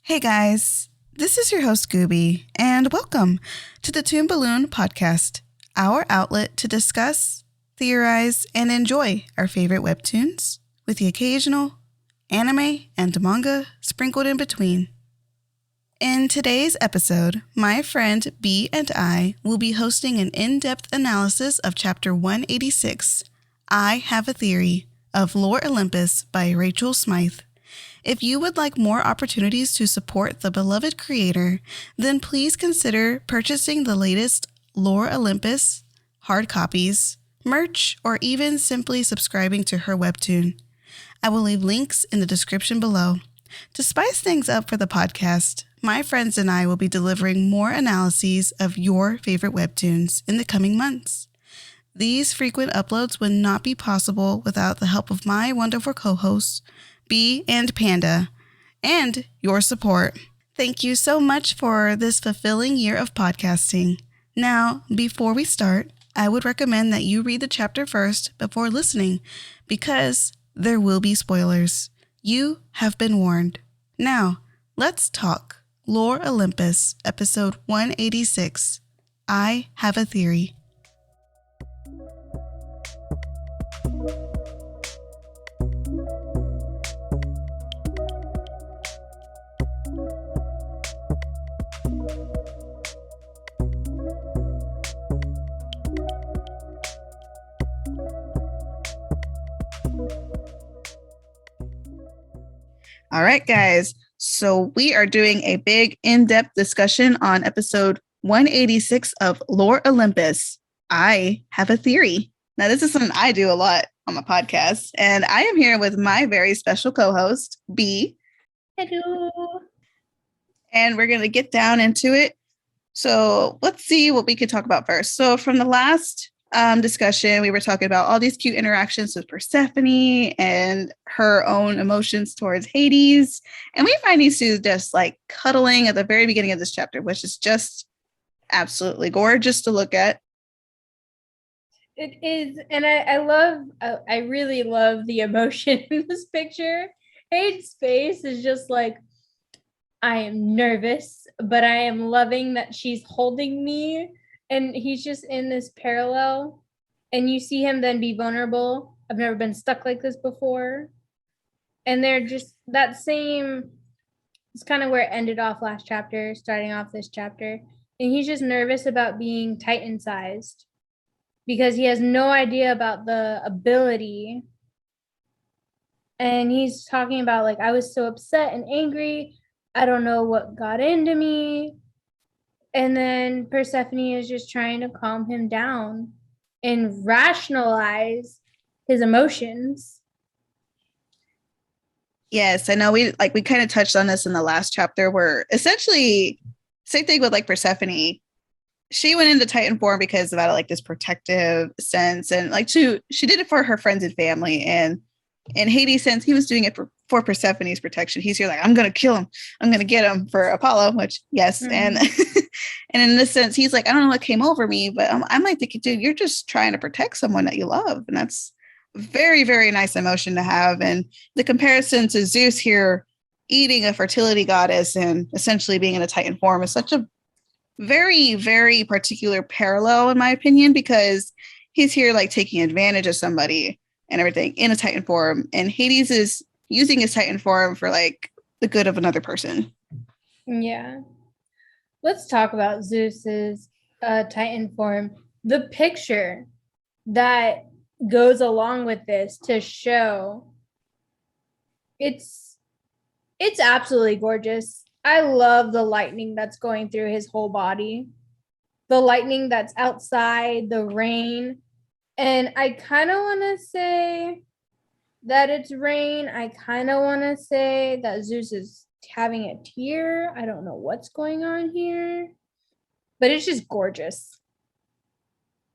Hey guys, this is your host Gooby, and welcome to the Toon Balloon podcast, our outlet to discuss, theorize, and enjoy our favorite webtoons, with the occasional anime and manga sprinkled in between. In today's episode, my friend B and I will be hosting an in-depth analysis of Chapter 186, I Have a Theory, of Lore Olympus by Rachel Smythe. If you would like more opportunities to support the beloved creator, then please consider purchasing the latest Lore Olympus, hard copies, merch, or even simply subscribing to her webtoon. I will leave links in the description below. To spice things up for the podcast, my friends and I will be delivering more analyses of your favorite webtoons in the coming months. These frequent uploads would not be possible without the help of my wonderful co-hosts, Bee and Panda, and your support. Thank you so much for this fulfilling year of podcasting. Now, before we start, I would recommend that you read the chapter first before listening, because there will be spoilers. You have been warned. Now, let's talk Lore Olympus, episode 186, I Have a Theory. All right, guys. So we are doing a big in-depth discussion on episode 186 of Lore Olympus, I Have a Theory. Now, this is something I do a lot on my podcast, and I am here with my very special co-host, B. Hello. And we're going to get down into it. So let's see what we could talk about first. So from the last discussion, we were talking about all these cute interactions with Persephone and her own emotions towards Hades. And we find these two just like cuddling at the very beginning of this chapter, which is just absolutely gorgeous to look at. It is, and I really love the emotion in this picture. Hades' face is just like, I am nervous, but I am loving that she's holding me. And he's just in this parallel. And you see him then be vulnerable. I've never been stuck like this before. And they're just that same, it's kind of where it ended off last chapter, starting off this chapter. And he's just nervous about being Titan-sized because he has no idea about the ability. And he's talking about, like, I was so upset and angry. I don't know what got into me. And then Persephone is just trying to calm him down and rationalize his emotions. Yes, I know we kind of touched on this in the last chapter where essentially same thing with like Persephone. She went into Titan form because of like this protective sense, and like she did it for her friends and family, and in Hades' sense, he was doing it for Persephone's protection. He's here like, I'm going to kill him. I'm going to get him for Apollo, which, yes. Mm-hmm. And and in this sense, he's like, I don't know what came over me, but I'm like, dude, you're just trying to protect someone that you love. And that's very, very nice emotion to have. And the comparison to Zeus here eating a fertility goddess and essentially being in a Titan form is such a very, very particular parallel, in my opinion, because he's here like taking advantage of somebody and everything in a Titan form, and Hades is using his Titan form for like the good of another person. Yeah. Let's talk about Zeus's Titan form. The picture that goes along with this to show it's absolutely gorgeous. I love the lightning that's going through his whole body. The lightning that's outside, the rain. And I kind of want to say that it's rain. I kind of want to say that Zeus is having a tear. I don't know what's going on here. But it's just gorgeous.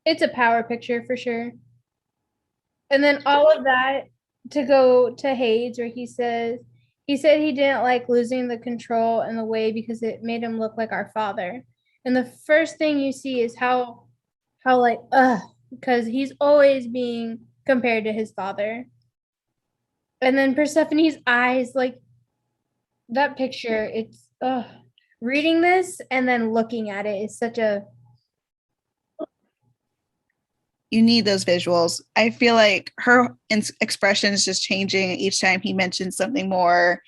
It's a power picture for sure. And then all of that to go to Hades, where he said he didn't like losing the control in the way because it made him look like our father. And the first thing you see is how like, because he's always being compared to his father. And then Persephone's eyes, like, That picture, it's reading this and then looking at it is such a You need those visuals. I feel like her expression is just changing each time he mentions something more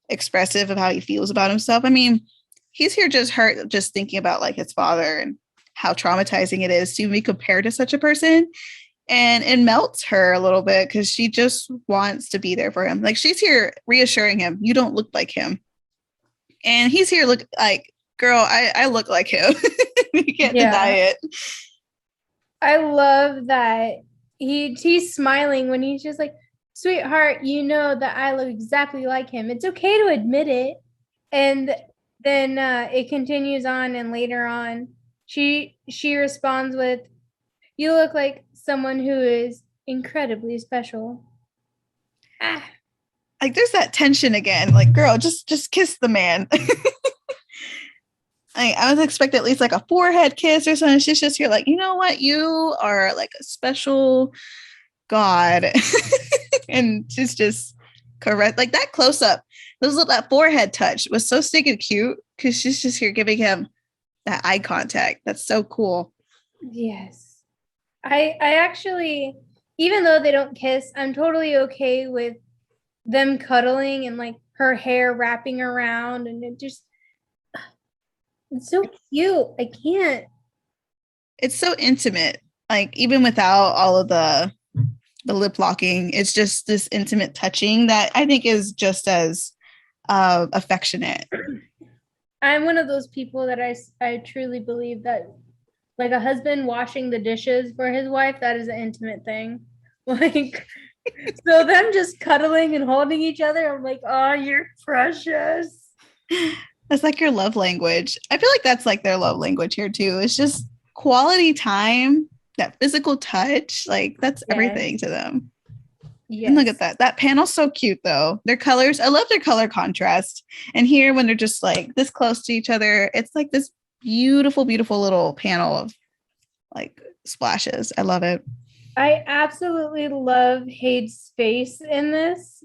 expressive of how he feels about himself. I mean, he's here just hurt, just thinking about like his father and how traumatizing it is to be compared to such a person. And it melts her a little bit because she just wants to be there for him. Like she's here reassuring him, you don't look like him. And he's here look like, girl, I look like him. You can't deny it. I love that he's smiling when he's just like, sweetheart, you know that I look exactly like him. It's okay to admit it. And then it continues on, and later on, she responds with, you look like someone who is incredibly special. Like there's that tension again. Like, girl, just kiss the man. I was expecting at least like a forehead kiss or something. She's just here like, you know what? You are like a special god. And she's just correct. Like that close up, that forehead touch was so stinking cute because she's just here giving him that eye contact. That's so cool. Yes. I actually, even though they don't kiss, I'm totally okay with them cuddling and like her hair wrapping around, and it's so cute. I can't. It's so intimate. Like even without all of the lip locking, it's just this intimate touching that I think is just as affectionate. I'm one of those people that I truly believe that like a husband washing the dishes for his wife, that is an intimate thing. Like, so them just cuddling and holding each other, I'm like, oh, you're precious. That's like your love language. I feel like that's like their love language here too. It's just quality time, that physical touch. Like that's everything to them. Yes. And look at that. That panel's so cute though. Their colors, I love their color contrast. And here when they're just like this close to each other, it's like this beautiful, beautiful little panel of like splashes. I love it. I absolutely love Hade's face in this.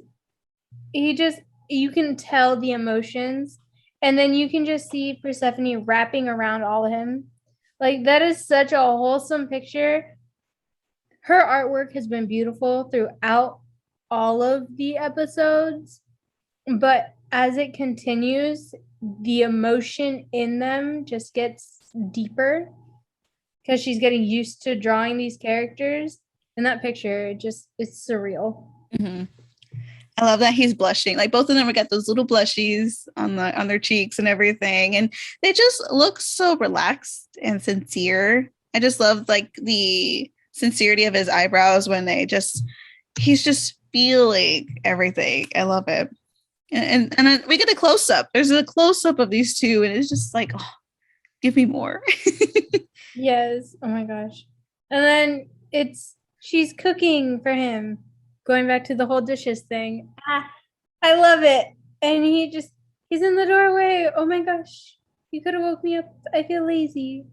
You can tell the emotions, and then you can just see Persephone wrapping around all of him. Like that is such a wholesome picture. Her artwork has been beautiful throughout all of the episodes, but as it continues, the emotion in them just gets deeper because she's getting used to drawing these characters. And that picture, it's surreal. Mm-hmm. I love that he's blushing. Like both of them have got those little blushies on their cheeks and everything, and they just look so relaxed and sincere. I just love like the sincerity of his eyebrows when he's just feeling everything. I love it. And then we get a close up. There's a close up of these two, and it's just like, oh, give me more. Yes. Oh my gosh. And then she's cooking for him. Going back to the whole dishes thing. I love it. And he's in the doorway. Oh my gosh. You could have woke me up. I feel lazy.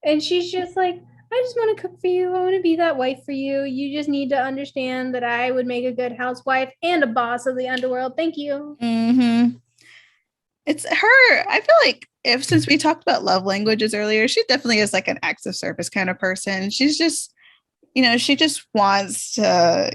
And she's just like, I just want to cook for you. I want to be that wife for you. You just need to understand that I would make a good housewife and a boss of the underworld. Thank you. Mm-hmm. It's her. I feel like since we talked about love languages earlier, she definitely is like an acts of service kind of person. She's just, she just wants to,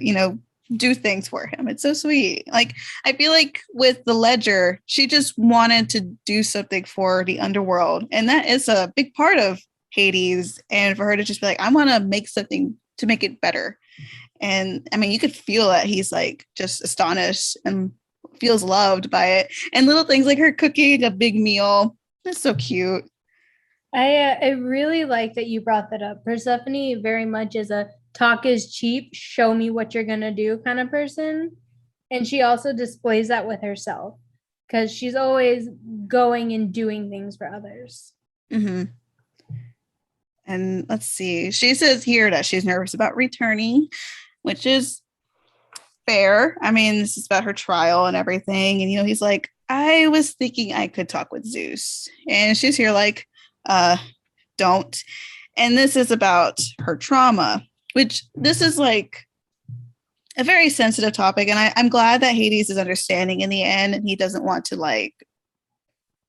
do things for him. It's so sweet. Like, I feel like with the Ledger, she just wanted to do something for the underworld. And that is a big part of Hades. And for her to just be like, I want to make something to make it better. And I mean, you could feel that he's like just astonished and feels loved by it. And little things like her cooking a big meal. That's so cute. I really like that you brought that up. Persephone very much is a talk is cheap, show me what you're going to do kind of person. And she also displays that with herself because she's always going and doing things for others. Mm-hmm. And let's see. She says here that she's nervous about returning, which is fair. I mean, this is about her trial and everything. And, he's like, I was thinking I could talk with Zeus. And she's here like, don't. And this is about her trauma, which this is like a very sensitive topic, and I'm glad that Hades is understanding in the end, and he doesn't want to like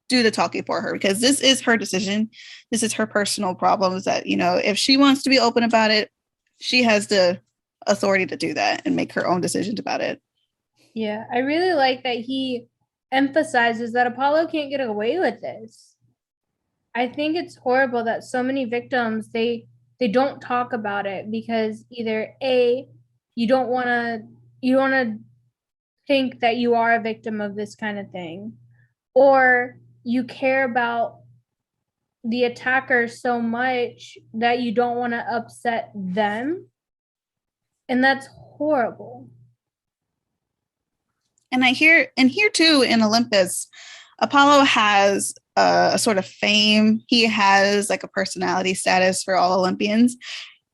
do the talking for her, because this is her decision. This is her personal problems that, you know, if she wants to be open about it, she has the authority to do that and make her own decisions about it. Yeah, I really like that he emphasizes that Apollo can't get away with this. I think it's horrible that so many victims they don't talk about it because either A, you don't want to think that you are a victim of this kind of thing, or you care about the attacker so much that you don't want to upset them. And that's horrible. And here too in Olympus, Apollo has a sort of fame. He has like a personality status for all Olympians.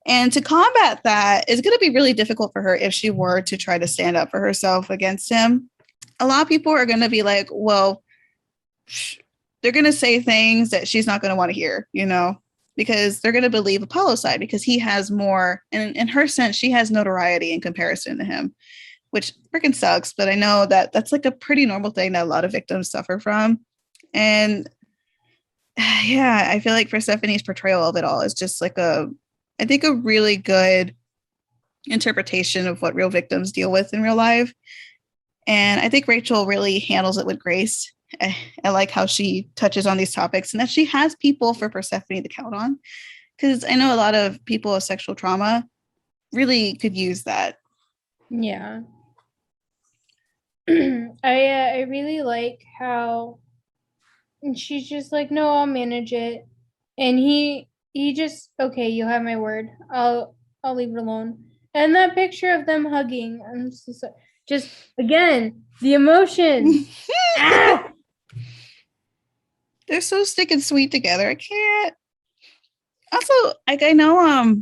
And to combat that is going to be really difficult for her if she were to try to stand up for herself against him. A lot of people are going to be like, well, they're going to say things that she's not going to want to hear, you know, because they're going to believe Apollo's side because he has more, and in her sense, she has notoriety in comparison to him, which freaking sucks. But I know that that's like a pretty normal thing that a lot of victims suffer from. And yeah, I feel like Persephone's portrayal of it all is just like I think a really good interpretation of what real victims deal with in real life. And I think Rachel really handles it with grace. I like how she touches on these topics and that she has people for Persephone to count on. Because I know a lot of people with sexual trauma really could use that. Yeah. I really like how she's just like, no, I'll manage it. And he just, okay, you have my word. I'll leave it alone. And that picture of them hugging, I'm just again, the emotions. Ah! They're so stick and sweet together. I can't. Also, like I know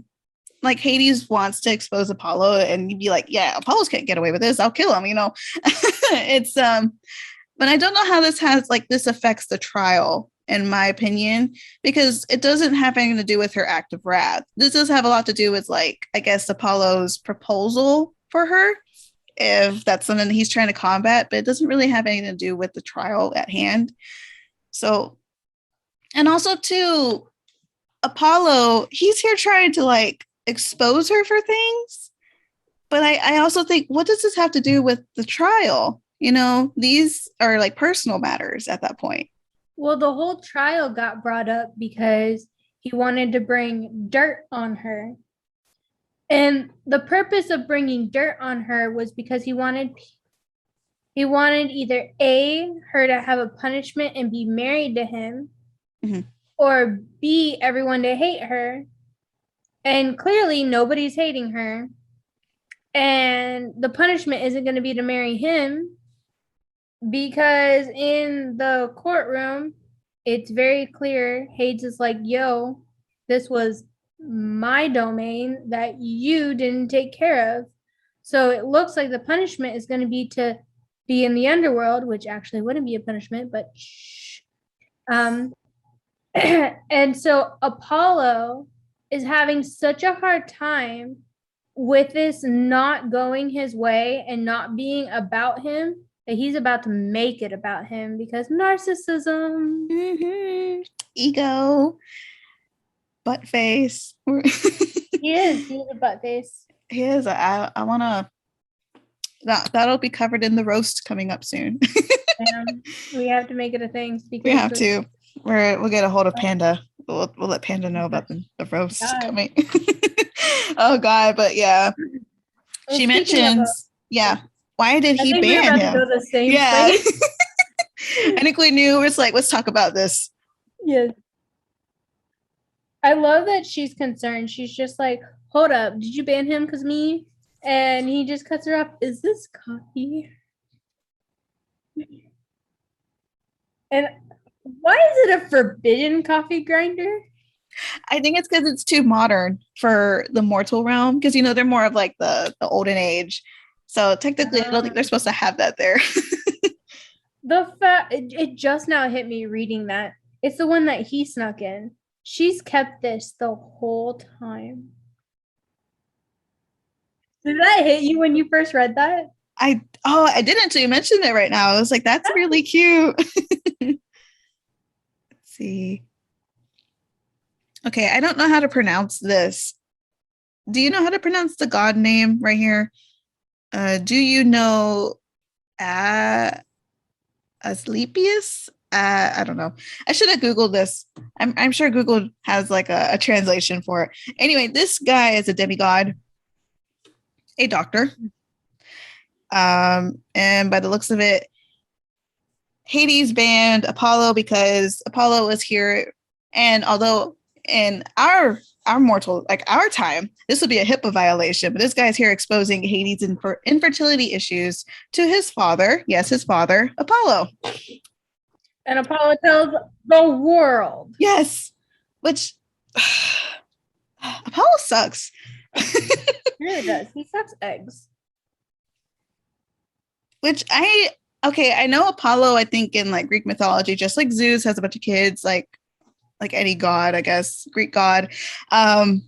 like Hades wants to expose Apollo and you'd be like, yeah, Apollo's can't get away with this. I'll kill him, you know. It's but I don't know how this affects the trial, in my opinion, because it doesn't have anything to do with her act of wrath. This does have a lot to do with, like, I guess Apollo's proposal for her, if that's something that he's trying to combat, but it doesn't really have anything to do with the trial at hand. So, and also too, Apollo, he's here trying to like expose her for things. But I also think, what does this have to do with the trial? You know, these are like personal matters at that point. Well, the whole trial got brought up because he wanted to bring dirt on her. And the purpose of bringing dirt on her was because he wanted either A, her to have a punishment and be married to him, mm-hmm. or B, everyone to hate her. And clearly nobody's hating her. And the punishment isn't going to be to marry him, because in the courtroom, it's very clear. Hades is like, yo, this was my domain that you didn't take care of. So it looks like the punishment is going to be to be in the underworld, which actually wouldn't be a punishment, but shh. And so Apollo is having such a hard time with this not going his way and not being about him, that he's about to make it about him because narcissism. Mm-hmm. Ego. Butt face. He's a butt face. He is. I want to. That'll be covered in the roast coming up soon. We have to make it a thing. We have to. We'll get a hold of Panda. We'll let Panda know about the roast coming. Oh God, but yeah. Well, she mentions, why did he ban him? To the same place. I think we knew. It's like, let's talk about this. Yes. I love that she's concerned. She's just like, hold up, did you ban him because me? And he just cuts her off. Is this coffee? And why is it a forbidden coffee grinder? I think it's because it's too modern for the mortal realm, because, you know, they're more of like the olden age. So technically, I don't think they're supposed to have that there. It just now hit me reading that. It's the one that he snuck in. She's kept this the whole time. Did that hit you when you first read that? I didn't until you mentioned it right now. I was like, that's really cute. Let's see. Okay, I don't know how to pronounce this. Do you know how to pronounce the god name right here? Do you know Asclepius? I don't know. I should have Googled this. I'm sure Google has like a translation for it. Anyway, this guy is a demigod, a doctor. And by the looks of it, Hades banned Apollo because Apollo was here. And although in our mortal, like our time, this would be a HIPAA violation, but this guy's here exposing Hades' infertility issues to his father. Yes, his father, Apollo. And Apollo tells the world. Yes, which Apollo sucks. He really does. He sucks eggs. Which I know Apollo, I think in like Greek mythology, just like Zeus has a bunch of kids, like any god, I guess, Greek god. But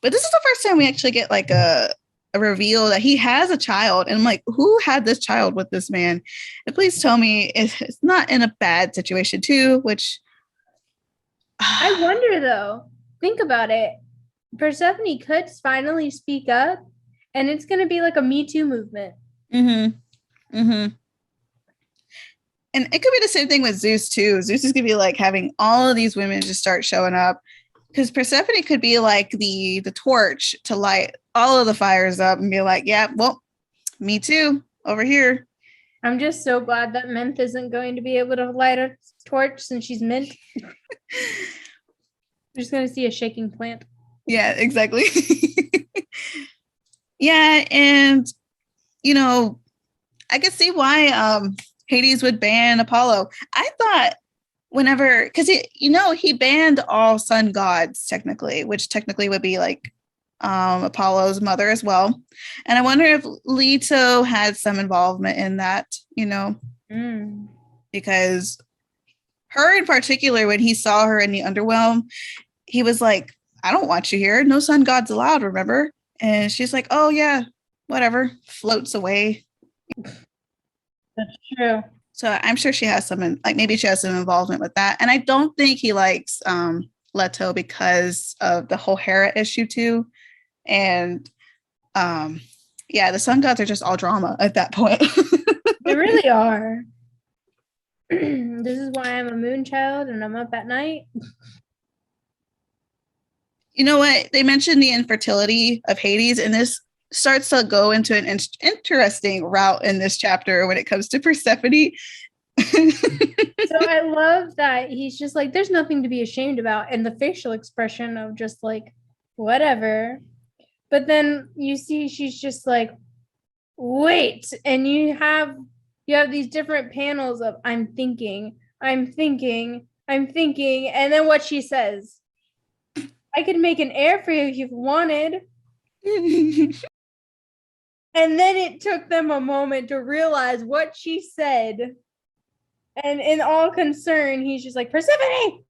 this is the first time we actually get like a reveal that he has a child. And I'm like, who had this child with this man? And please tell me it's not in a bad situation too, which I wonder though, think about it. Persephone could finally speak up and it's going to be like a Me Too movement. And it could be the same thing with Zeus too. Zeus is gonna be like having all of these women just start showing up because Persephone could be like the torch to light all of the fires up and be like, yeah, well, me too, over here. I'm just so glad that Mint isn't going to be able to light a torch since she's Mint. We're just going to see a shaking plant. Yeah, exactly. Yeah, and you know, I could see why Hades would ban Apollo. I thought whenever, because he banned all sun gods technically, which technically would be like Apollo's mother as well. And I wonder if Leto had some involvement in that, because her in particular, when he saw her in the underwhelm, he was like, I don't want you here. No sun gods allowed, remember? And she's like, oh yeah, whatever, floats away. That's true. So I'm sure she has maybe she has some involvement with that. And I don't think he likes Leto because of the whole Hera issue too. And the sun gods are just all drama at that point. They really are. This is why I'm a moon child and I'm up at night. You know what? They mentioned the infertility of Hades, and this starts to go into an interesting route in this chapter when it comes to Persephone. So I love that he's just like, there's nothing to be ashamed about, and the facial expression of just like, whatever. But then you see she's just like, wait, and you have these different panels of I'm thinking, and then what she says, I could make an air for you if you wanted. And then it took them a moment to realize what she said. And in all concern, he's just like, Persephone!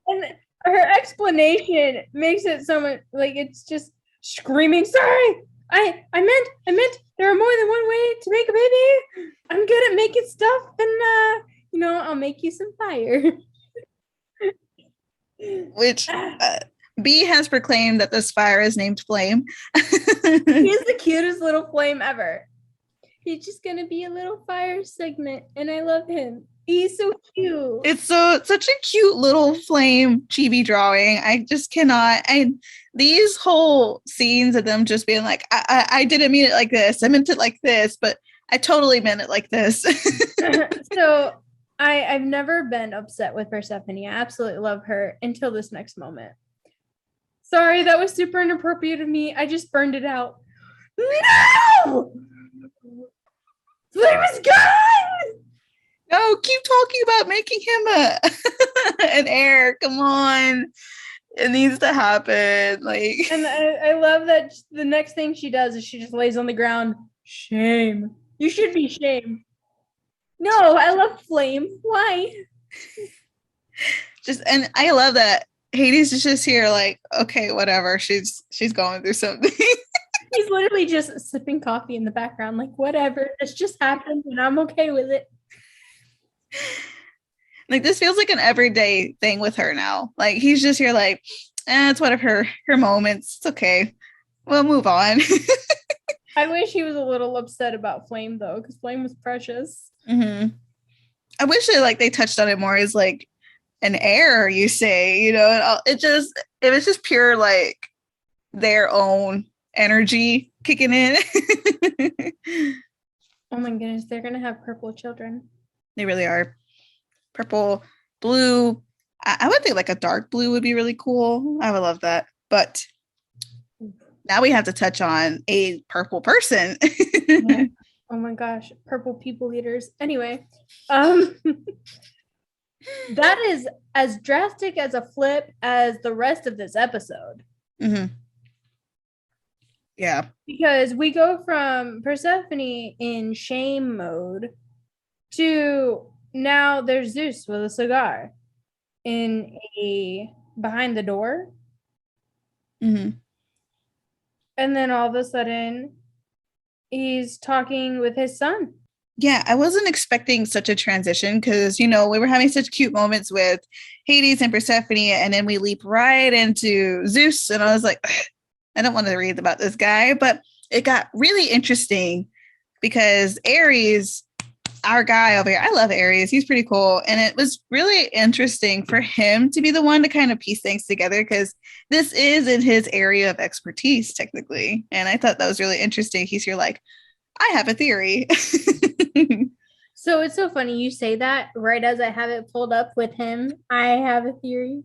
And her explanation makes it so much like it's just screaming, sorry! I meant there are more than one way to make a baby. I'm good at making stuff and I'll make you some fire. Which B has proclaimed that this fire is named Flame. He's the cutest little flame ever. He's just gonna be a little fire segment, and I love him. He's so cute. It's such a cute little flame chibi drawing. I just cannot. These whole scenes of them just being like, I didn't mean it like this. I meant it like this, but I totally meant it like this. So I've never been upset with Persephone. I absolutely love her until this next moment. Sorry, that was super inappropriate of me. I just burned it out. No! Flame is gone! No, keep talking about making him an heir. Come on. It needs to happen. And I love that the next thing she does is she just lays on the ground. Shame. You should be shamed. No, I love Flame. Why? And I love that Hades is just here like, okay, whatever. She's going through something. He's literally just sipping coffee in the background, like, whatever. This just happened and I'm okay with it. Like, this feels like an everyday thing with her now. Like, he's just here like, it's one of her moments. It's okay. We'll move on. I wish he was a little upset about Flame though, because Flame was precious. Mm-hmm. I wish they touched on it more as like an error, you say, you know, it was just pure like their own energy kicking in. Oh my goodness, they're gonna have purple children. They really are. Purple, blue. I would think like a dark blue would be really cool. I would love that. But now we have to touch on a purple person. Yeah. Oh my gosh, purple people eaters. Anyway, that is as drastic as a flip as the rest of this episode. Mm-hmm. Yeah. Because we go from Persephone in shame mode to now there's Zeus with a cigar in a behind the door. Mm-hmm. And then all of a sudden he's talking with his son. Yeah, I wasn't expecting such a transition because, you know, we were having such cute moments with Hades and Persephone, and then we leap right into Zeus. And I was like, I don't want to read about this guy, but it got really interesting because Ares, our guy over here, I love Ares. He's pretty cool. And it was really interesting for him to be the one to kind of piece things together because this is in his area of expertise, technically. And I thought that was really interesting. He's here like, I have a theory. So it's so funny you say that right as I have it pulled up with him. I have a theory.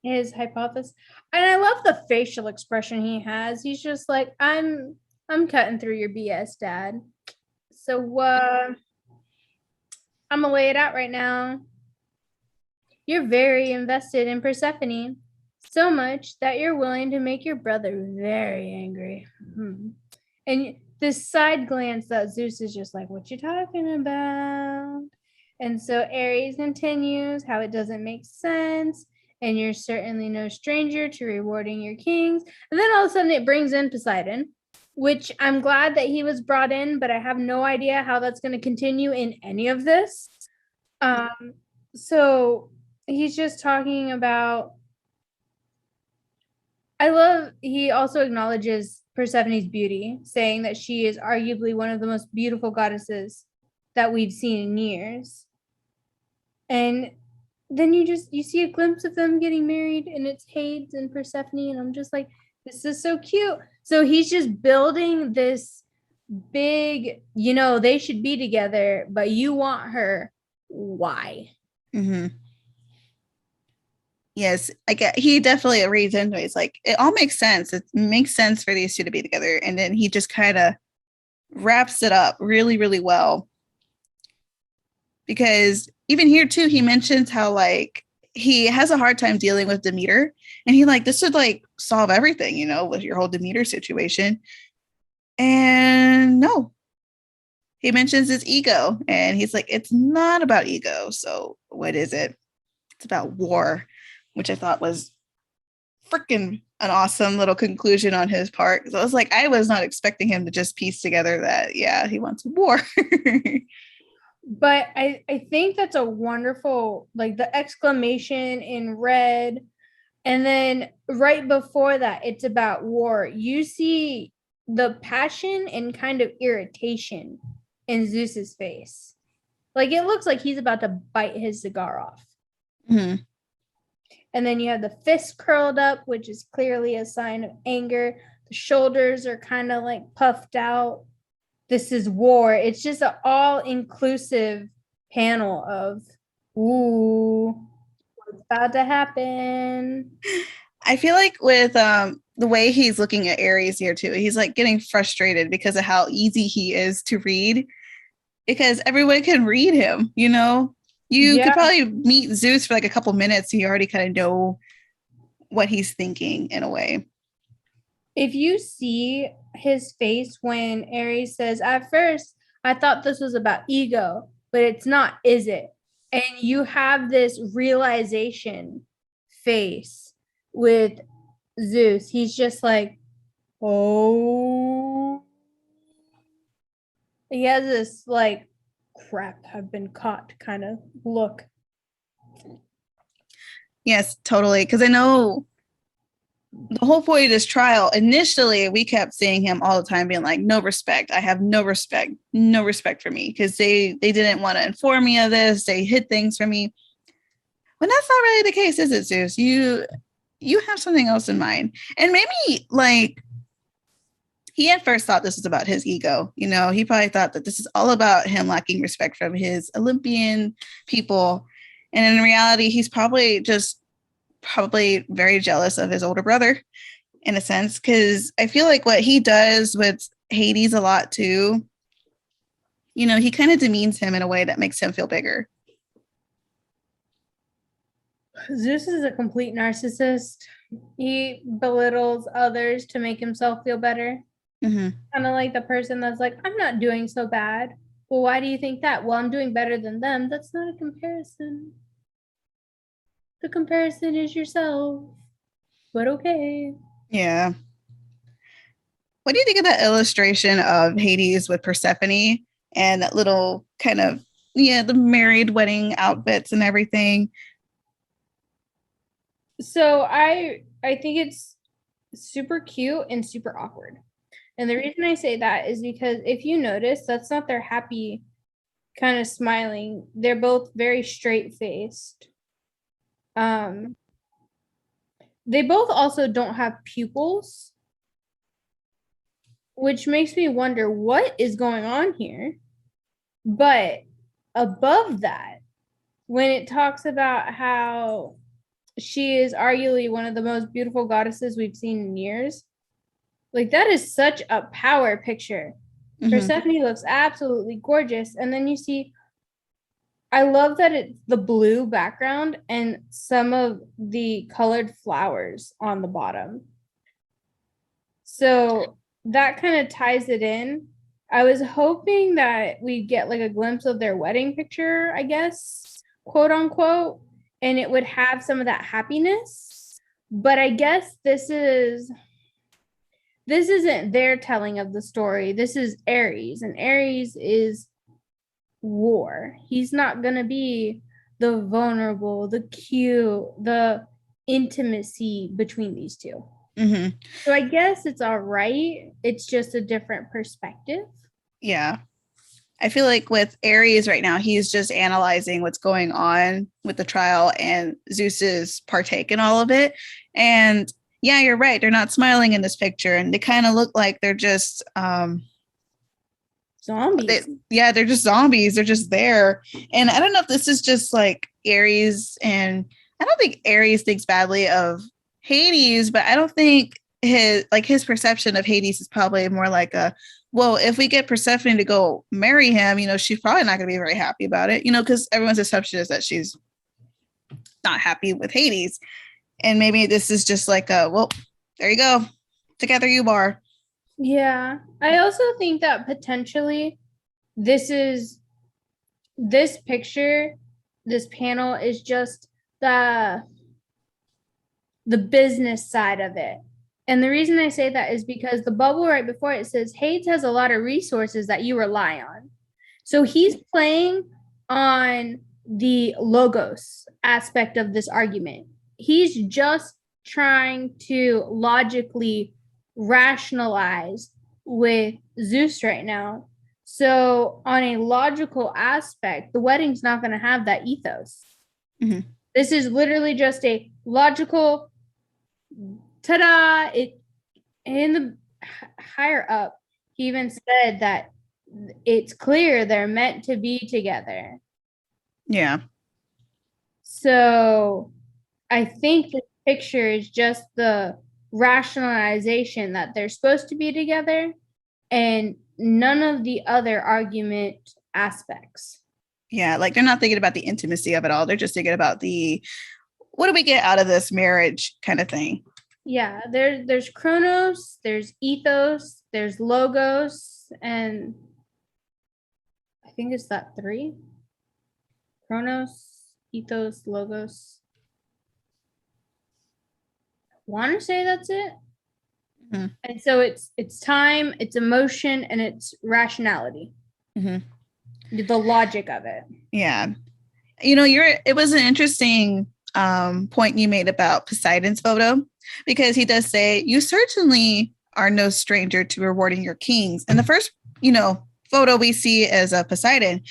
His hypothesis. And I love the facial expression he has. He's just like, I'm cutting through your BS, Dad. So I'm gonna lay it out right now. You're very invested in Persephone, so much that you're willing to make your brother very angry. And this side glance that Zeus is just like, what you talking about? And so Ares continues how it doesn't make sense. And you're certainly no stranger to rewarding your kings. And then all of a sudden it brings in Poseidon, which I'm glad that he was brought in, but I have no idea how that's going to continue in any of this. So he's just talking about, he also acknowledges Persephone's beauty, saying that she is arguably one of the most beautiful goddesses that we've seen in years. And then you see a glimpse of them getting married, and it's Hades and Persephone, and I'm just like, this is so cute. So he's just building this big, you know, they should be together, but you want her. Why? Mm-hmm. Yes, he definitely reads into it. It's like, it all makes sense. It makes sense for these two to be together. And then he just kind of wraps it up really, really well. Because even here too, he mentions how like he has a hard time dealing with Demeter. And he like, this should like solve everything, you know, with your whole Demeter situation. And no, he mentions his ego. And he's like, it's not about ego. So what is it? It's about war, which I thought was freaking an awesome little conclusion on his part. So I was like, I was not expecting him to just piece together that, yeah, he wants war. But I think that's a wonderful, like the exclamation in red. And then right before that, it's about war. You see the passion and kind of irritation in Zeus's face. Like it looks like he's about to bite his cigar off. Mm-hmm. And then you have the fist curled up, which is clearly a sign of anger. The shoulders are kind of like puffed out. This is war. It's just an all-inclusive panel of, ooh, what's about to happen. I feel like with the way he's looking at Ares here too, he's like getting frustrated because of how easy he is to read. Because everyone can read him, you know? You could probably meet Zeus for like a couple minutes. So you already kind of know what he's thinking in a way. If you see his face when Ares says, at first, I thought this was about ego, but it's not, is it? And you have this realization face with Zeus. He's just like, oh. He has this like, crap, I've been caught kind of look. Yes, totally. Because I know the whole point of this trial, initially, we kept seeing him all the time being like, no respect. I have no respect for me, because they didn't want to inform me of this. They hid things from me. But that's not really the case, is it, Zeus? You have something else in mind. And maybe like he at first thought this was about his ego. You know, he probably thought that this is all about him lacking respect from his Olympian people. And in reality, he's probably very jealous of his older brother in a sense, because I feel like what he does with Hades a lot too, you know, he kind of demeans him in a way that makes him feel bigger. Zeus is a complete narcissist. He belittles others to make himself feel better. Mm-hmm. Kind of like the person that's like, I'm not doing so bad. Well, why do you think that? Well, I'm doing better than them. That's not a comparison. The comparison is yourself. But okay. Yeah. What do you think of that illustration of Hades with Persephone and that little kind of, the married wedding outfits and everything? So I think it's super cute and super awkward. And the reason I say that is because if you notice, that's not their happy kind of smiling. They're both very straight faced. They both also don't have pupils, which makes me wonder what is going on here. But above that, when it talks about how she is arguably one of the most beautiful goddesses we've seen in years, like that is such a power picture. Mm-hmm. Persephone looks absolutely gorgeous. And then you see, I love that it's the blue background and some of the colored flowers on the bottom. So that kind of ties it in. I was hoping that we'd get like a glimpse of their wedding picture, I guess, quote unquote, and it would have some of that happiness. But I guess this isn't their telling of the story. This is Ares, and Ares is war. He's not going to be the vulnerable, the cute, the intimacy between these two. Mm-hmm. So I guess it's all right. It's just a different perspective. Yeah. I feel like with Ares right now, he's just analyzing what's going on with the trial, and Zeus's partake in all of it. And yeah, you're right. They're not smiling in this picture, and they kind of look like they're just zombies. They're just zombies. They're just there. And I don't know if this is just like Ares, and I don't think Ares thinks badly of Hades, but I don't think his perception of Hades is probably more like well, if we get Persephone to go marry him, she's probably not going to be very happy about it, because everyone's assumption is that she's not happy with Hades. And maybe this is just like well, there you go. Together you are. Yeah. I also think that potentially this picture, this panel is just the business side of it. And the reason I say that is because the bubble right before it says Hades has a lot of resources that you rely on. So he's playing on the logos aspect of this argument. He's just trying to logically rationalize with Zeus right now. So on a logical aspect, the wedding's not going to have that ethos. Mm-hmm. This is literally just a logical ta-da. It in the higher up, he even said that it's clear they're meant to be together. Yeah. So I think the picture is just the rationalization that they're supposed to be together and none of the other argument aspects. Yeah, like they're not thinking about the intimacy of it all. They're just thinking about what do we get out of this marriage kind of thing. Yeah, there's Chronos, there's ethos, there's logos, and I think it's that 3. Chronos, ethos, logos. want to say that's it. Mhm. And so it's time, it's emotion, and it's rationality. Mhm. The logic of it. Yeah. It was an interesting point you made about Poseidon's photo, because he does say, you certainly are no stranger to rewarding your kings. And the first, photo we see is Poseidon,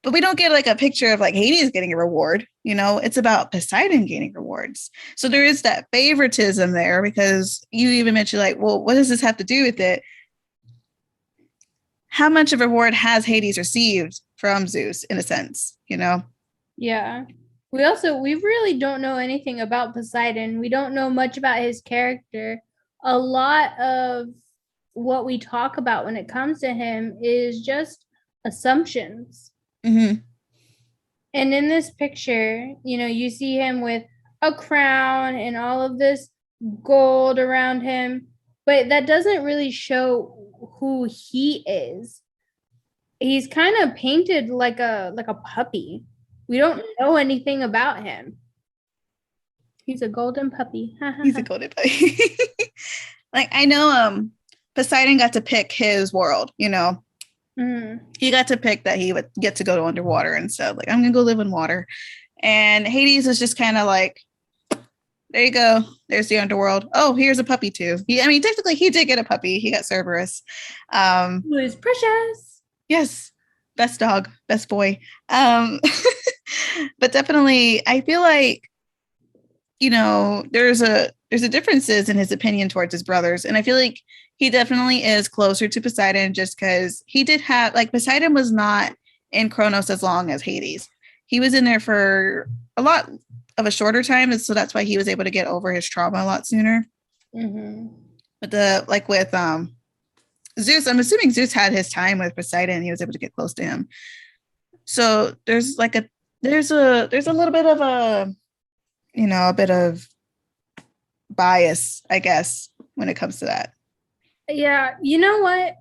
but we don't get like a picture of like Hades getting a reward. It's about Poseidon gaining rewards. So there is that favoritism there, because you even mentioned like, well, what does this have to do with it? How much of a reward has Hades received from Zeus, in a sense, Yeah. We really don't know anything about Poseidon. We don't know much about his character. A lot of what we talk about when it comes to him is just assumptions. Mm-hmm. And in this picture, you see him with a crown and all of this gold around him, but that doesn't really show who he is. He's kind of painted like a puppy. We don't know anything about him. He's a golden puppy. He's a golden puppy. Like, I know Poseidon got to pick his world, He got to pick that he would get to go to underwater and stuff. Like, I'm gonna go live in water. And Hades was just kind of like, there you go. There's the underworld. Oh, here's a puppy too. Technically he did get a puppy. He got Cerberus. Who is precious. Yes. Best dog, best boy. But definitely I feel like, there's a differences in his opinion towards his brothers. And I feel like he definitely is closer to Poseidon, just because he did have, like, Poseidon was not in Kronos as long as Hades. He was in there for a lot of a shorter time, and so that's why he was able to get over his trauma a lot sooner. Mm-hmm. But with Zeus, I'm assuming Zeus had his time with Poseidon. He was able to get close to him. So there's a little bit of a bit of bias, I guess, when it comes to that. Yeah, you know what?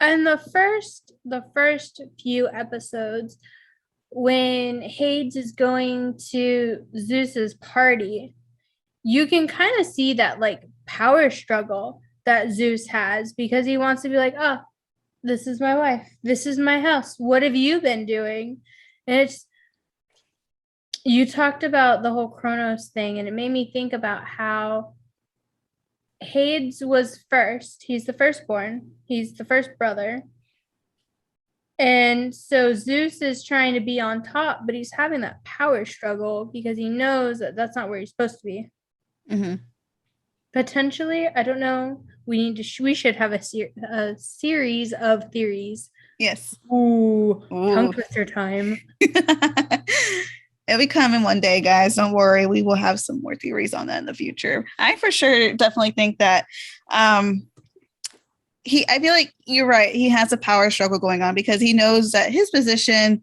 In the first few episodes, when Hades is going to Zeus's party, you can kind of see that like power struggle that Zeus has, because he wants to be like, oh, this is my wife, this is my house, what have you been doing? And you talked about the whole Kronos thing, and it made me think about how Hades was first. He's the firstborn. He's the first brother. And so Zeus is trying to be on top, but he's having that power struggle because he knows that that's not where he's supposed to be. Mm-hmm. Potentially, I don't know. We should have a series of theories. Yes. Ooh. Tongue twister time. It'll be coming one day, guys. Don't worry. We will have some more theories on that in the future. I for sure definitely think that I feel like you're right. He has a power struggle going on, because he knows that his position,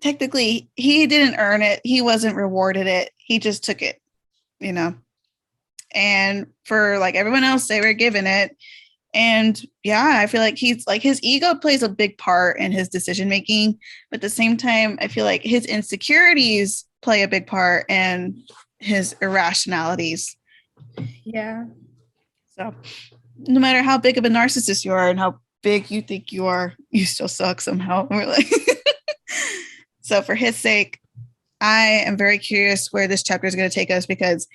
technically, he didn't earn it. He wasn't rewarded it. He just took it, And for like everyone else, they were given it. And yeah, I feel like he's like, his ego plays a big part in his decision making, but at the same time, I feel like his insecurities play a big part in his irrationalities. Yeah. So no matter how big of a narcissist you are and how big you think you are, you still suck somehow. So for his sake, I am very curious where this chapter is going to take us, because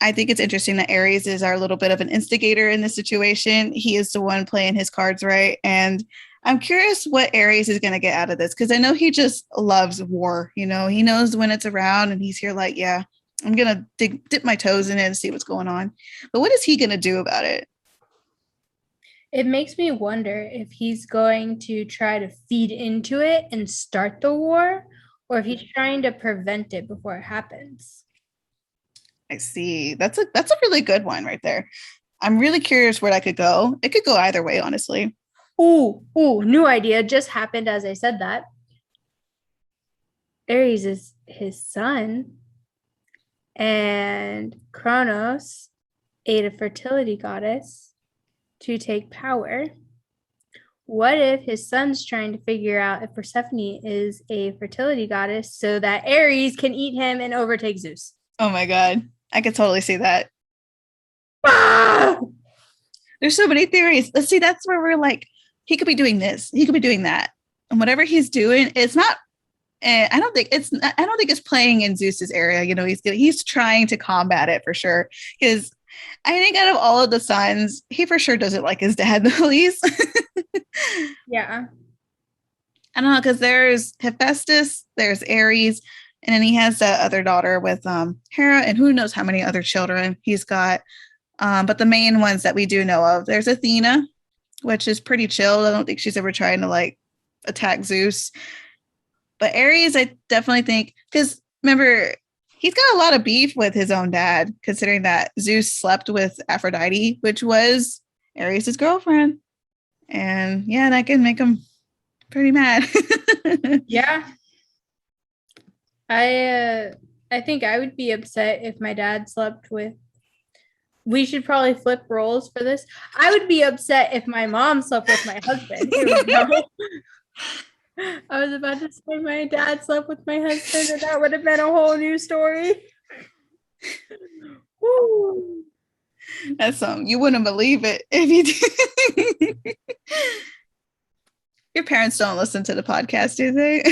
I think it's interesting that Ares is our little bit of an instigator in this situation. He is the one playing his cards right. And I'm curious what Ares is going to get out of this, because I know he just loves war. He knows when it's around, and he's here like, yeah, I'm going to dip my toes in it and see what's going on. But what is he going to do about it? It makes me wonder if he's going to try to feed into it and start the war, or if he's trying to prevent it before it happens. I see. That's a really good one right there. I'm really curious where that could go. It could go either way, honestly. Ooh, new idea just happened as I said that. Ares is his son, and Kronos ate a fertility goddess to take power. What if his son's trying to figure out if Persephone is a fertility goddess so that Ares can eat him and overtake Zeus? Oh my God. I could totally see that. Ah! There's so many theories. Let's see, that's where we're like, he could be doing this, he could be doing that. And whatever he's doing, it's not, I don't think it's playing in Zeus's area. You know, he's trying to combat it for sure. Because I think out of all of the sons, he for sure doesn't like his dad the least. Yeah. I don't know, because there's Hephaestus, there's Ares, and then he has that other daughter with Hera, and who knows how many other children he's got. But the main ones that we do know of, there's Athena, which is pretty chill. I don't think she's ever trying to like attack Zeus. But Ares, I definitely think, because remember, he's got a lot of beef with his own dad, considering that Zeus slept with Aphrodite, which was Ares' girlfriend. And yeah, that can make him pretty mad. Yeah. I think I would be upset if my dad slept with. We should probably flip roles for this. I would be upset if my mom slept with my husband. Here we go. I was about to say my dad slept with my husband, and that would have been a whole new story. Woo. That's something you wouldn't believe it if you did. Your parents don't listen to the podcast, do they?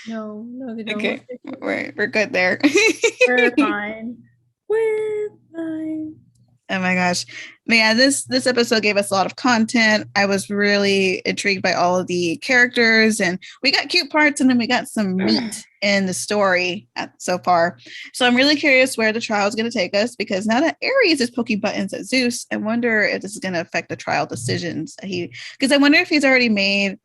No, they don't. Okay, we're good there. We're fine. We're fine. Oh my gosh. But yeah, this episode gave us a lot of content. I was really intrigued by all of the characters, and we got cute parts, and then we got some meat in the story so far. So I'm really curious where the trial is going to take us, because now that Ares is poking buttons at Zeus, I wonder if this is going to affect the trial decisions. Because I wonder if he's already made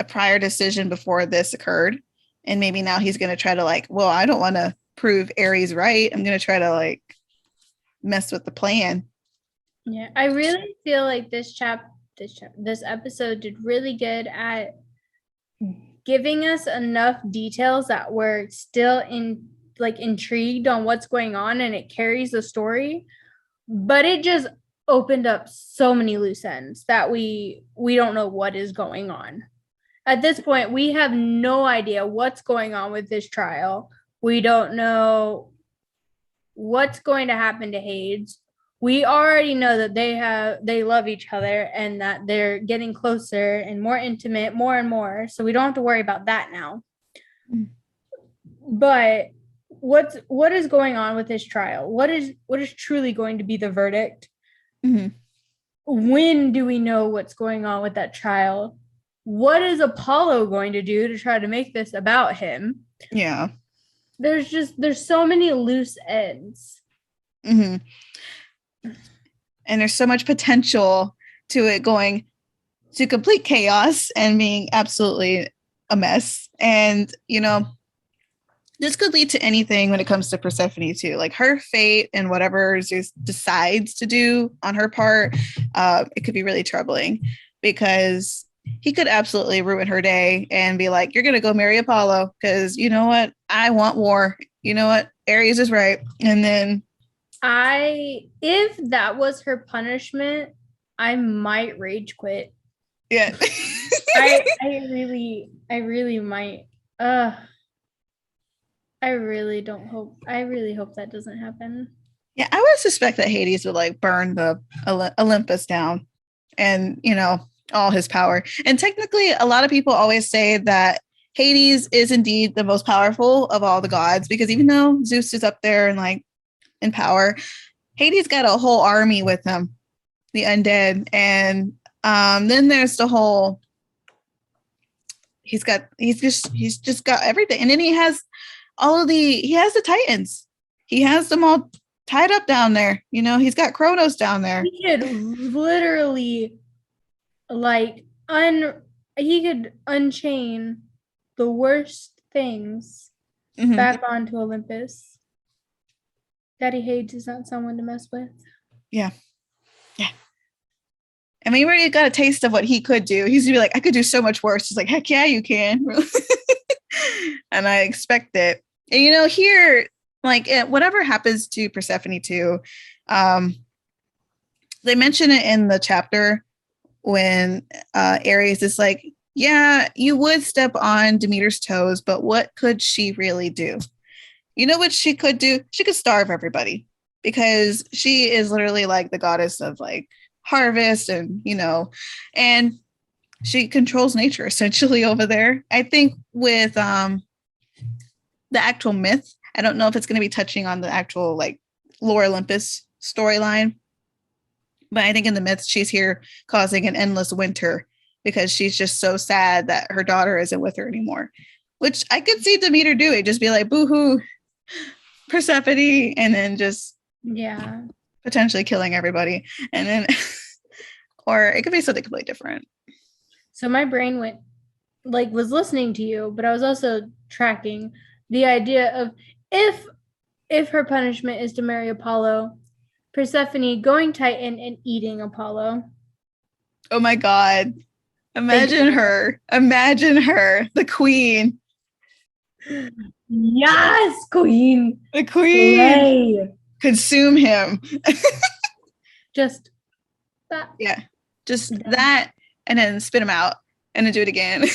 a prior decision before this occurred, and maybe now he's going to try to like, well, I don't want to prove Ares right. I'm going to try to like mess with the plan. Yeah, I really feel like this episode did really good at giving us enough details that we're still intrigued on what's going on, and it carries the story, but it just opened up so many loose ends that we don't know what is going on. At this point, we have no idea what's going on with this trial. We don't know what's going to happen to Hades. We already know that they love each other, and that they're getting closer and more intimate, more and more. So we don't have to worry about that now. Mm. But what is going on with this trial? What is truly going to be the verdict? Mm-hmm. When do we know what's going on with that trial? What is Apollo going to do to try to make this about him? Yeah. There's so many loose ends. Mm-hmm. And there's so much potential to it going to complete chaos and being absolutely a mess. And, you know, this could lead to anything when it comes to Persephone too. Like her fate and whatever Zeus decides to do on her part, it could be really troubling, because he could absolutely ruin her day and be like, you're going to go marry Apollo because you know what? I want war. You know what? Ares is right. And then if that was her punishment, I might rage quit. Yeah. I really might. I really hope that doesn't happen. Yeah, I would suspect that Hades would like burn the Olympus down, and, you know, all his power. And technically, a lot of people always say that Hades is indeed the most powerful of all the gods, because even though Zeus is up there and like in power, Hades got a whole army with him, the undead. And then there's the whole, he's just got everything. And then he has the Titans. He has them all tied up down there. You know, he's got Kronos down there. He could literally he could unchain the worst things back onto Olympus. Daddy Hades is not someone to mess with. Yeah. I mean, we already got a taste of what he could do. He's gonna be like, I could do so much worse. He's like, heck yeah, you can. And I expect it. And, you know, here, like, whatever happens to Persephone too, they mention it in the chapter when Ares is like, yeah, you would step on Demeter's toes, but what could she really do? You know what she could do? She could starve everybody because she is literally like the goddess of like harvest and, and she controls nature essentially over there. I think with the actual myth, I don't know if it's going to be touching on the actual like lore Olympus storyline, but I think in the myth she's here causing an endless winter because she's just so sad that her daughter isn't with her anymore, which I could see Demeter doing, just be like, boo-hoo, Persephone, and then just potentially killing everybody. And then, or it could be something completely different. So my brain was listening to you, but I was also tracking the idea of if her punishment is to marry Apollo, Persephone going Titan and eating Apollo. Oh my God. Imagine her, the queen. Yes, queen. The queen. Slay. Consume him. Just that. Yeah. Just that, and then spit him out, and then do it again.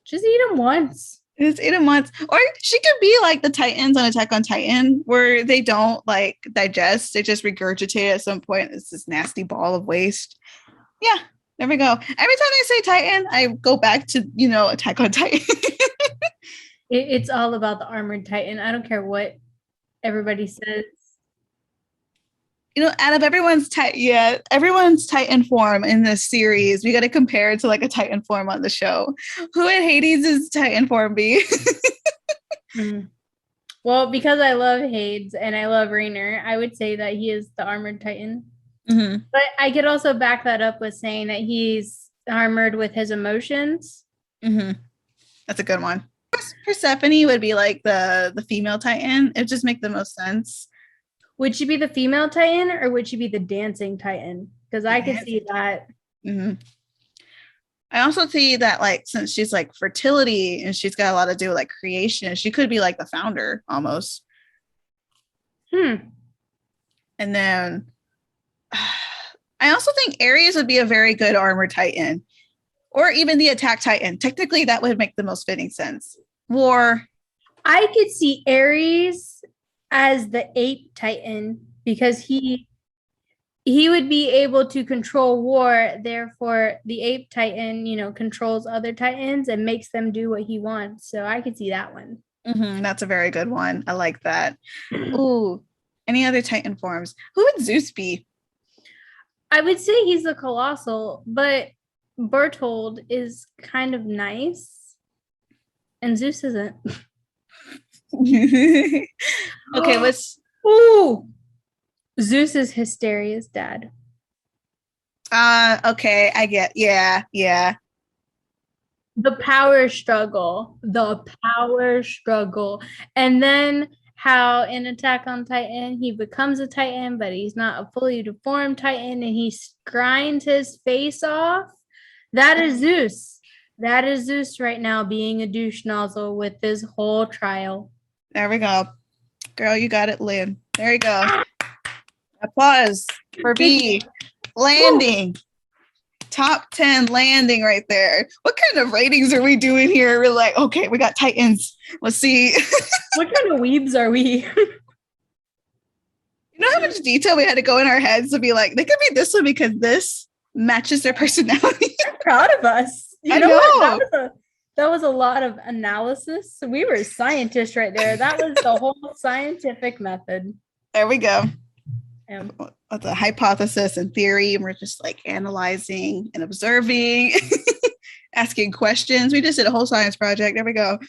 Just eat him once. Just eat him once. Or she could be like the Titans on Attack on Titan, where they don't like digest, they just regurgitate at some point. It's this nasty ball of waste. Yeah, there we go. Every time I say Titan, I go back to, Attack on Titan. It's all about the armored Titan. I don't care what everybody says. Out of everyone's Titan form in this series, we got to compare it to like a Titan form on the show. Who in Hades' Titan form be? Well, because I love Hades and I love Rainer, I would say that he is the armored Titan. Mm-hmm. But I could also back that up with saying that he's armored with his emotions. Mm-hmm. That's a good one. Persephone would be like the female Titan. It would just make the most sense. Would she be the female Titan or would she be the dancing Titan? Because I could see that. Mm-hmm. I also see that, like, since she's like fertility and she's got a lot to do with like creation, she could be like the founder almost. And then I also think Ares would be a very good armored Titan, or even the attack Titan. Technically, that would make the most fitting sense. I could see Ares as the ape Titan because he would be able to control war. Therefore, the ape Titan, controls other Titans and makes them do what he wants. So I could see that one. Mm-hmm, that's a very good one. I like that. Ooh, any other Titan forms? Who would Zeus be? I would say he's the colossal, but Bertold is kind of nice, and Zeus isn't. Okay, let's. Ooh, Zeus is Hysteria's dad. Okay, I get. Yeah. The power struggle, and then how in Attack on Titan he becomes a Titan, but he's not a fully deformed Titan, and he grinds his face off. That is Zeus. That is Zeus right now being a douche nozzle with this whole trial. There we go. Girl, you got it, Lynn. There you go. Applause for B. Landing. Top 10 landing right there. What kind of ratings are we doing here? We're like, okay, we got Titans. Let's see. What kind of weebs are we? You know how much detail we had to go in our heads to be like, they could be this one because this matches their personality. I'm proud of us. I know. What? That was a lot of analysis. We were scientists right there. That was the whole scientific method. There we go. With a hypothesis and theory, and we're just like analyzing and observing, asking questions. We just did a whole science project. There we go.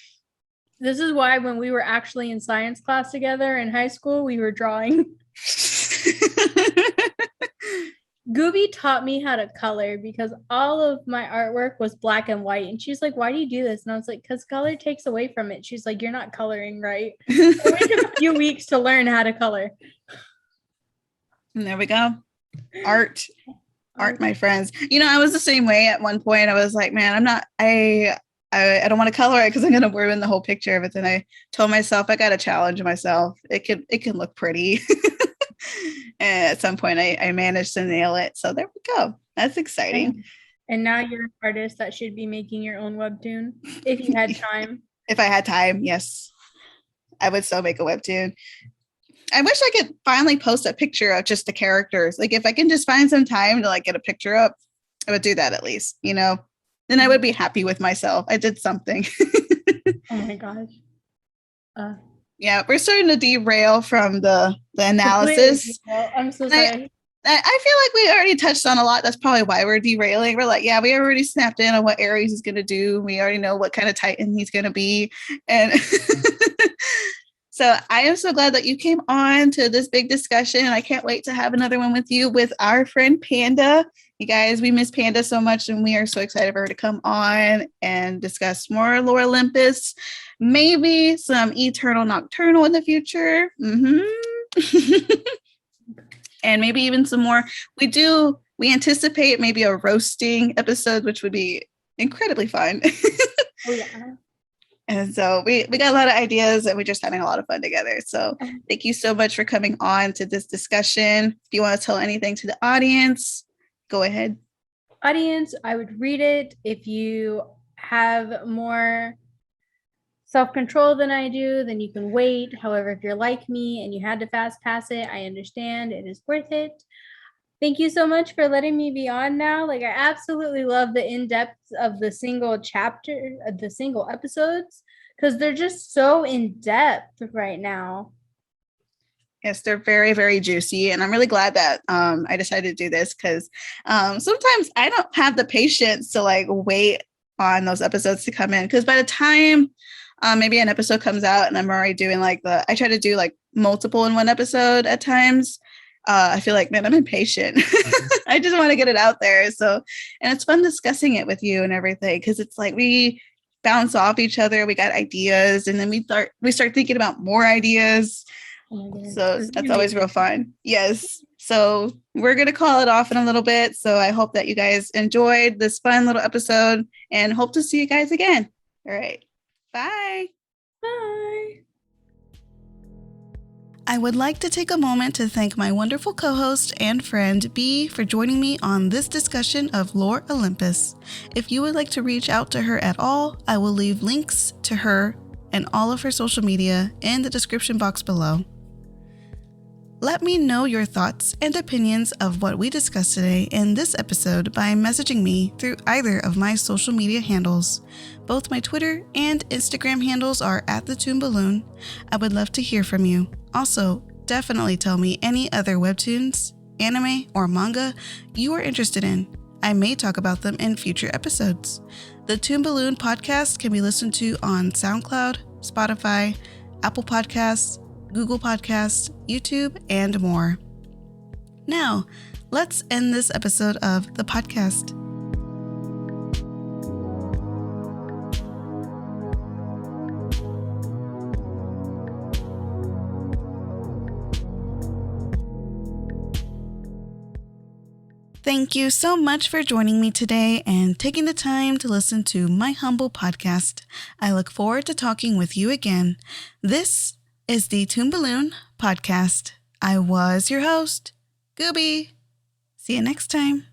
This is why when we were actually in science class together in high school, we were drawing. Gooby taught me how to color because all of my artwork was black and white. And she's like, why do you do this? And I was like, because color takes away from it. She's like, you're not coloring right. So it took a few weeks to learn how to color. And there we go. Art, my friends. I was the same way at one point. I was like, man, I don't want to color it because I'm going to ruin the whole picture. But then I told myself I got to challenge myself. It can look pretty. And at some point I managed to nail it. So there we go. That's exciting. And now you're an artist that should be making your own webtoon if you had time. If I had time, yes, I would still make a webtoon. I wish I could finally post a picture of just the characters. Like if I can just find some time to like get a picture up, I would do that at least, you know. Then I would be happy with myself. I did something. Oh my gosh. Yeah, we're starting to derail from the analysis. I'm so sorry. I feel like we already touched on a lot. That's probably why we're derailing. We're like, yeah, we already snapped in on what Aries is going to do. We already know what kind of Titan he's going to be. And so I am so glad that you came on to this big discussion. And I can't wait to have another one with you with our friend Panda. You guys, we miss Panda so much, and we are so excited for her to come on and discuss more Lore Olympus, maybe some Eternal Nocturnal in the future. And maybe even some more. We anticipate maybe a roasting episode, which would be incredibly fun. Oh, yeah. And so we got a lot of ideas, and we're just having a lot of fun together. So thank you so much for coming on to this discussion. If you want to tell anything to the audience, go ahead. Audience, I would read it. If you have more self-control than I do, then you can wait. However, if you're like me and you had to fast pass it, I understand. It is worth it. Thank you so much for letting me be on now. Like, I absolutely love the in-depth of the single chapter, the single episodes, because they're just so in-depth right now. Yes, they're very, very juicy. And I'm really glad that I decided to do this because sometimes I don't have the patience to like wait on those episodes to come in. Because by the time maybe an episode comes out and I'm already doing like I try to do like multiple in one episode at times. I feel like, man, I'm impatient. I just want to get it out there. So, and it's fun discussing it with you and everything because it's like we bounce off each other. We got ideas, and then we start thinking about more ideas. Oh, so that's always real fun. Yes. So we're going to call it off in a little bit. So I hope that you guys enjoyed this fun little episode and hope to see you guys again. All right. Bye. Bye. I would like to take a moment to thank my wonderful co-host and friend B for joining me on this discussion of Lore Olympus. If you would like to reach out to her at all, I will leave links to her and all of her social media in the description box below. Let me know your thoughts and opinions of what we discussed today in this episode by messaging me through either of my social media handles. Both my Twitter and Instagram handles are @Toon Balloon. I would love to hear from you. Also, definitely tell me any other webtoons, anime, or manga you are interested in. I may talk about them in future episodes. The Toon Balloon podcast can be listened to on Soundcloud, Spotify, Apple Podcasts, Google Podcasts, YouTube, and more. Now, let's end this episode of the podcast. Thank you so much for joining me today and taking the time to listen to my humble podcast. I look forward to talking with you again. This is the Toon Balloon podcast. I was your host, Gooby. See you next time.